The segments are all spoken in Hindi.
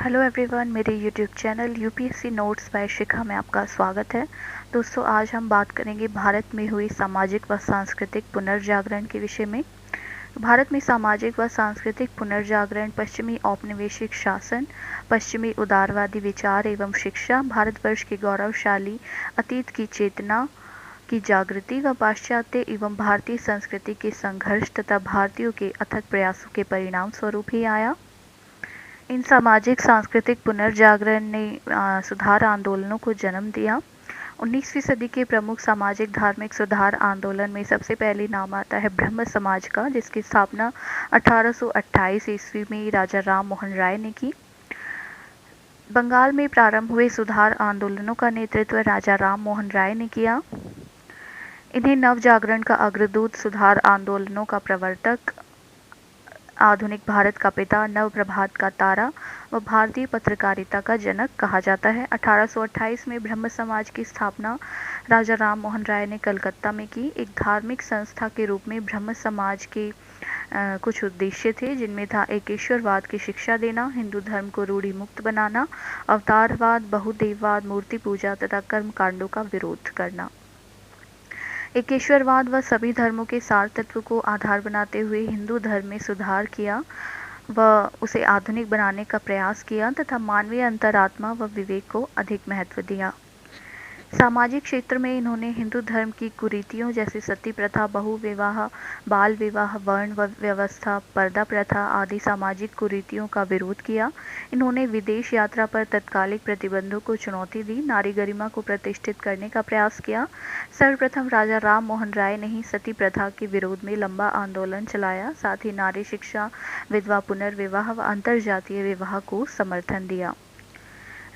हेलो एवरीवन, मेरे YouTube channel UPSC notes by Shikha में आपका स्वागत है। दोस्तों, आज हम बात करेंगे भारत में हुई सामाजिक व सांस्कृतिक पुनर्जागरण के विषय में। भारत में सामाजिक व सांस्कृतिक पुनर्जागरण, पश्चिमी औपनिवेशिक शासन, पश्चिमी उदारवादी विचार एवं शिक्षा, भारतवर्ष के गौरवशाली अतीत की चेतना की जागृति व पाश्चात्य एवं भारतीय संस्कृति के संघर्ष तथा भारतीयों के अथक प्रयासों के परिणाम स्वरूप ही आया। इन सामाजिक सांस्कृतिक पुनर्जागरण ने सुधार आंदोलनों को जन्म दिया। 19वीं सदी के प्रमुख सामाजिक धार्मिक सुधार आंदोलन में सबसे पहले नाम आता है ब्रह्म समाज का, जिसकी स्थापना 1828 ईस्वी में राजा राम मोहन राय ने की। बंगाल में प्रारंभ हुए सुधार आंदोलनों का नेतृत्व राजा राम मोहन राय ने किया। इन्हें नव जागरण का अग्रदूत, सुधार आंदोलनों का प्रवर्तक, आधुनिक भारत का पिता, नव प्रभात का तारा व भारतीय पत्रकारिता का जनक कहा जाता है। 1828 में ब्रह्म समाज की स्थापना राजा राम मोहन राय ने कलकत्ता में की। एक धार्मिक संस्था के रूप में ब्रह्म समाज के कुछ उद्देश्य थे, जिनमें था एकेश्वरवाद की शिक्षा देना, हिंदू धर्म को रूढ़ि मुक्त बनाना, अवतारवाद, बहुदेववाद, मूर्ति पूजा तथा कर्म कांडों का विरोध करना। एकेश्वरवाद व सभी धर्मों के सार तत्व को आधार बनाते हुए हिंदू धर्म में सुधार किया व उसे आधुनिक बनाने का प्रयास किया तथा मानवीय अंतरात्मा व विवेक को अधिक महत्व दिया। सामाजिक क्षेत्र में इन्होंने हिंदू धर्म की कुरीतियों जैसे सती प्रथा, बहु विवाह, बाल विवाह, वर्ण व्यवस्था, पर्दा प्रथा आदि सामाजिक कुरीतियों का विरोध किया। इन्होंने विदेश यात्रा पर तत्कालिक प्रतिबंधों को चुनौती दी, नारी गरिमा को प्रतिष्ठित करने का प्रयास किया। सर्वप्रथम राजा राम मोहन राय ने ही सती प्रथा के विरोध में लंबा आंदोलन चलाया। साथ ही नारी शिक्षा, विधवा पुनर्विवाह व अंतरजातीय विवाह को समर्थन दिया।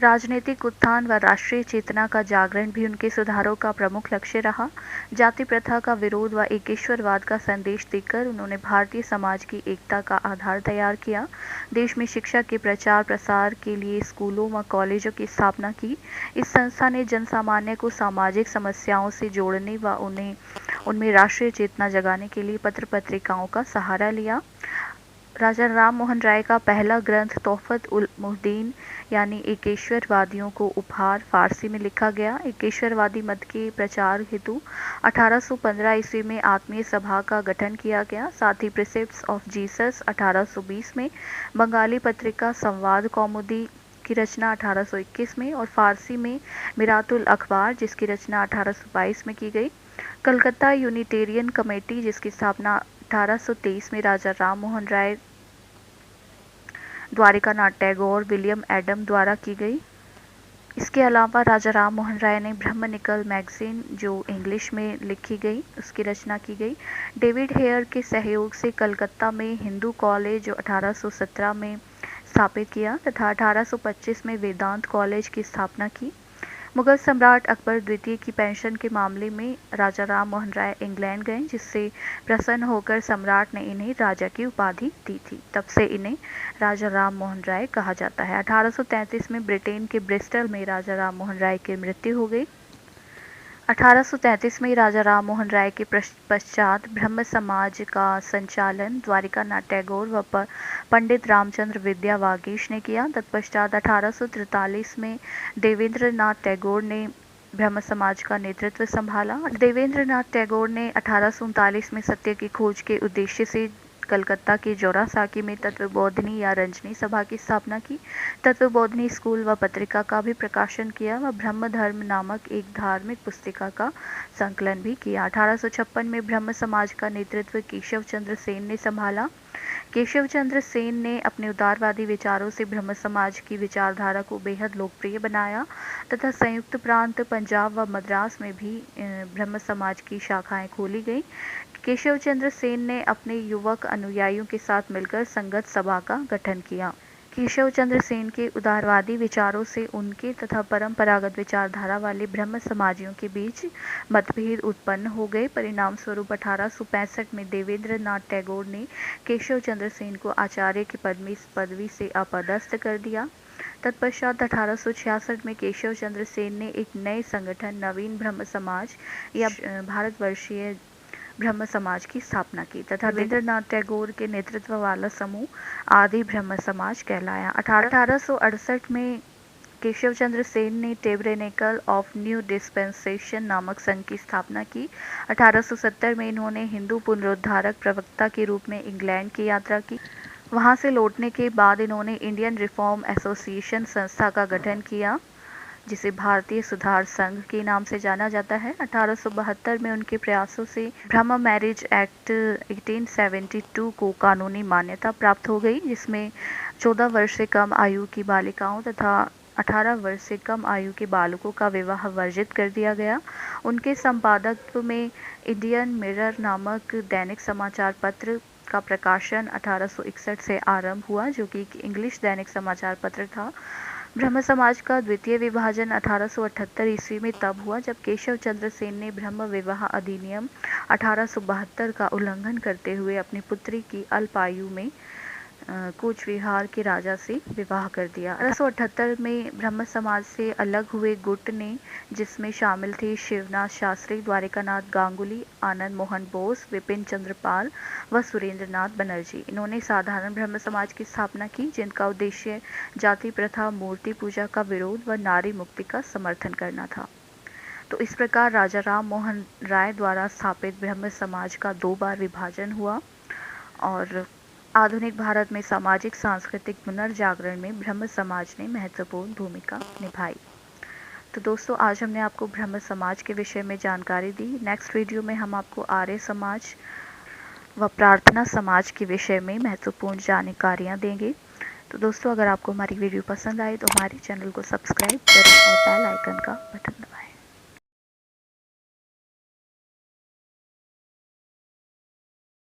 राजनीतिक उत्थान व राष्ट्रीय चेतना का जागरण भी उनके सुधारों का प्रमुख लक्ष्य रहा। जाति प्रथा का विरोध व एकेश्वरवाद का संदेश देकर उन्होंने भारतीय समाज की एकता का आधार तैयार किया। देश में शिक्षा के प्रचार प्रसार के लिए स्कूलों व कॉलेजों की स्थापना की। इस संस्था ने जनसामान्य को सामाजिक समस्याओं से जोड़ने व उनमें राष्ट्रीय चेतना जगाने के लिए पत्र पत्रिकाओं का सहारा लिया। राजा राम मोहन राय का पहला ग्रंथ तोहफत उल मुहद्दीन यानी एकेश्वरवादियों को उपहार फारसी में लिखा गया। एकेश्वरवादी मत के प्रचार हेतु 1815 ईस्वी में आत्मीय सभा का गठन किया गया। साथ ही प्रिसेप्ट्स ऑफ जीसस 1820 में, बंगाली पत्रिका संवाद कौमुदी की रचना 1821 में और फारसी में मिरातुल अखबार जिसकी रचना 1822 में की गई। कलकत्ता यूनिटेरियन कमेटी जिसकी स्थापना 1823 में राजा राम मोहन राय, द्वारिकानाथ टैगोर, विलियम एडम द्वारा की गई। इसके अलावा राजा राम मोहन राय ने ब्रह्मनिकल मैगजीन जो इंग्लिश में लिखी गई उसकी रचना की गई। डेविड हेयर के सहयोग से कलकत्ता में हिंदू कॉलेज जो 1817 में स्थापित किया तथा 1825 में वेदांत कॉलेज की स्थापना की। मुगल सम्राट अकबर द्वितीय की पेंशन के मामले में राजा राम मोहन राय इंग्लैंड गए, जिससे प्रसन्न होकर सम्राट ने इन्हें राजा की उपाधि दी थी। तब से इन्हें राजा राम मोहन राय कहा जाता है। 1833 में ब्रिटेन के ब्रिस्टल में राजा राम मोहन राय की मृत्यु हो गई। 1833 में राजा राम मोहन राय के पश्चात ब्रह्म समाज का संचालन द्वारिकानाथ टैगोर व पंडित रामचंद्र विद्या वागीश ने किया। तत्पश्चात 1843 में देवेंद्र नाथ टैगोर ने ब्रह्म समाज का नेतृत्व संभाला। देवेंद्र नाथ टैगोर ने 1839 में सत्य की खोज के उद्देश्य से कलकत्ता के जोरासाकी में तत्वबोधिनी या रंजनी सभा की स्थापना की। तत्वबोधिनी स्कूल व पत्रिका का भी प्रकाशन किया व ब्रह्म धर्म नामक एक धार्मिक पुस्तिका का संकलन भी किया। 1856 में ब्रह्म समाज का नेतृत्व केशव चंद्र सेन ने संभाला। केशव चंद्र सेन ने अपने उदारवादी विचारों से ब्रह्म समाज की विचारधारा को बेहद लोकप्रिय बनाया तथा संयुक्त प्रांत पंजाब व मद्रास में भी ब्रह्म समाज की शाखाएं खोली गई। केशव चंद्र सेन ने अपने युवक अनुयायियों के साथ मिलकर संगत सभा का गठन किया। केशव चंद्र सेन के उदारवादी विचारों से उनके तथा परंपरागत विचारधारा वाले ब्रह्म समाजियों के बीच मतभेद उत्पन्न हो गए। परिणाम स्वरूप 1865 में देवेंद्र नाथ टैगोर ने केशव चंद्र सेन को आचार्य की पदवी से अपदस्थ कर दिया। तत्पश्चात 1866 में केशव चंद्र सेन ने एक नए संगठन नवीन ब्रह्म समाज या भारतवर्षीय ब्रह्म समाज की स्थापना की तथा रविंद्रनाथ टैगोर के नेतृत्व वाला समूह आदि ब्रह्म समाज कहलाया। 1868 में केशव चंद्र सेन ने टेबरेनेकल ऑफ न्यू डिस्पेंसेशन नामक संघ की स्थापना की। 1870 में इन्होंने हिंदू पुनरुद्धारक प्रवक्ता के रूप में इंग्लैंड की यात्रा की। वहां से लौटने के बाद इन्होंने इंडियन रिफॉर्म एसोसिएशन संस्था का गठन किया, जिसे भारतीय सुधार संघ के नाम से जाना जाता है। 1872 में उनके प्रयासों से ब्रह्म मैरिज एक्ट 1872 को कानूनी मान्यता प्राप्त हो गई, जिसमें 14 वर्ष से कम आयु की बालिकाओं तथा 18 वर्ष से कम आयु के बालकों का विवाह वर्जित कर दिया गया। उनके संपादकत्व में इंडियन मिरर नामक दैनिक समाचार पत्र का प्रकाशन 1861 से आरंभ हुआ, जो कि एक इंग्लिश दैनिक समाचार पत्र था। ब्रह्म समाज का द्वितीय विभाजन 1878 ईस्वी में तब हुआ जब केशव चंद्र सेन ने ब्रह्म विवाह अधिनियम 1872 का उल्लंघन करते हुए अपनी पुत्री की अल्पायु में कूच विहार के राजा से विवाह कर दिया। 1878 में ब्रह्म समाज से अलग हुए गुट ने, जिसमें शामिल थे शिवनाथ शास्त्री, द्वारिकानाथ गांगुली, आनंद मोहन बोस, विपिन चंद्र पाल व सुरेंद्र नाथ बनर्जी। इन्होंने साधारण ब्रह्म समाज की स्थापना की, जिनका उद्देश्य जाति प्रथा, मूर्ति पूजा का विरोध व नारी मुक्ति का समर्थन करना था। तो इस प्रकार राजा राम मोहन राय द्वारा स्थापित ब्रह्म समाज का 2 बार विभाजन हुआ और आधुनिक भारत में सामाजिक सांस्कृतिक पुनर्जागरण में ब्रह्म समाज ने महत्वपूर्ण भूमिका निभाई। तो दोस्तों, आज हमने आपको ब्रह्म समाज के विषय में जानकारी दी। नेक्स्ट वीडियो में हम आपको आर्य समाज व प्रार्थना समाज के विषय में महत्वपूर्ण जानकारियाँ देंगे। तो दोस्तों, अगर आपको हमारी वीडियो पसंद आए तो हमारे चैनल को सब्सक्राइब करें और बेल आइकन का बटन